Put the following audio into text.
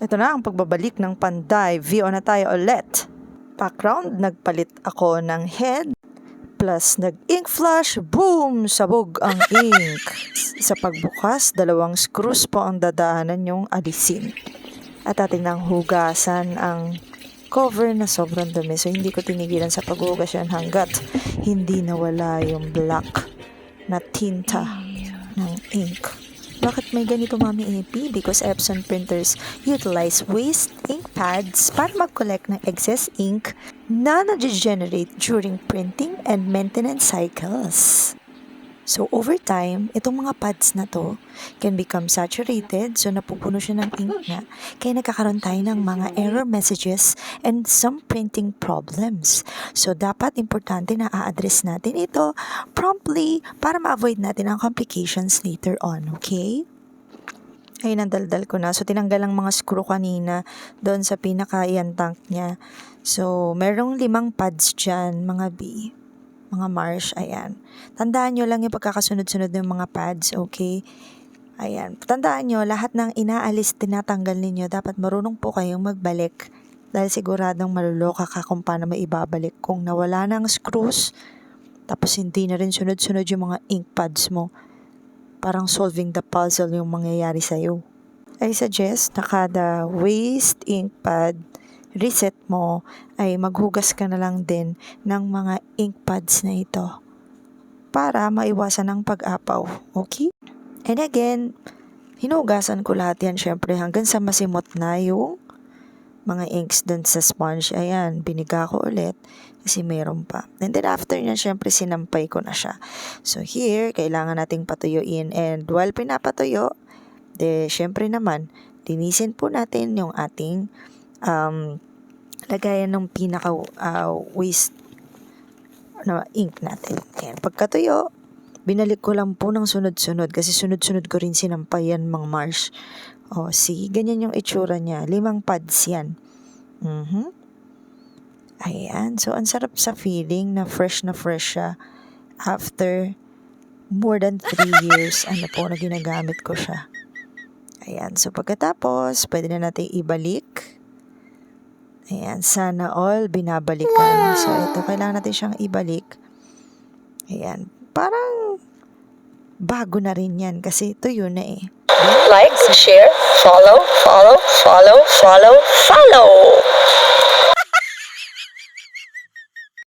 Ito na ang pagbabalik ng Panday. VO na tayo ulit. Background, nagpalit ako ng head. Plus, nag-ink flash. Boom! Sabog ang ink. Sa pagbukas, 2 screws po ang dadaanan yung alisin. At ating nang hugasan ang cover na sobrang dumi. So, hindi ko tinigilan sa paghugas yan hanggat hindi nawala yung black na tinta ng ink. Bakit may ganito, Mami AP? Because Epson printers utilize waste ink pads para mag-collect ng excess ink na na-generate during printing and maintenance cycles. So, over time, itong mga pads na to can become saturated, so napupuno siya ng ink na, kaya nagkakaroon tayo ng mga error messages and some printing problems. So, dapat importante na a-address natin ito promptly para ma-avoid natin ang complications later on, okay? Ay, nandaldal ko na. So, tinanggal ang mga screw kanina doon sa pinaka-iyan tank niya. So, merong 5 pads dyan, mga B. Mga Marsh, ayan. Tandaan nyo lang yung pagkakasunod-sunod ng mga pads, okay? Ayan. Tandaan nyo, lahat ng inaalis, tinatanggal ninyo, dapat marunong po kayong magbalik. Dahil siguradong maluloka ka kung paano may ibabalik. Kung nawala ng screws, tapos hindi na rin sunod-sunod yung mga ink pads mo. Parang solving the puzzle yung mangyayari sa'yo. I suggest na kada waste ink pad reset mo ay maghugas ka na lang din ng mga ink pads na ito para maiwasan ang pag-apaw. Okay? And again, hinugasan ko lahat yan syempre hanggang sa masimot na yung mga inks dun sa sponge. Ayan, biniga ko ulit kasi meron pa. And then after nyan, syempre sinampay ko na siya. So here, kailangan nating patuyuin. And while pinapatuyo, syempre naman, linisin po natin yung ating lagayan ng pinaka waste na ink natin. Ayan, pagkatuyo, binalik ko lang po ng sunod-sunod kasi sunod-sunod ko rin sinampay yan, mga Marsh. O, see, ganyan yung itsura niya. 5 pads yan. Ayan. So, ang sarap sa feeling na fresh siya after more than 3 years. Ano po na ginagamit ko siya. Ayan. So, pagkatapos, pwede na natin ibalik. Ayan. Sana all binabalikan. So, ito, kailangan natin siyang ibalik. Ayan. Parang bago na rin yan kasi tuyo na eh. Like, share, follow.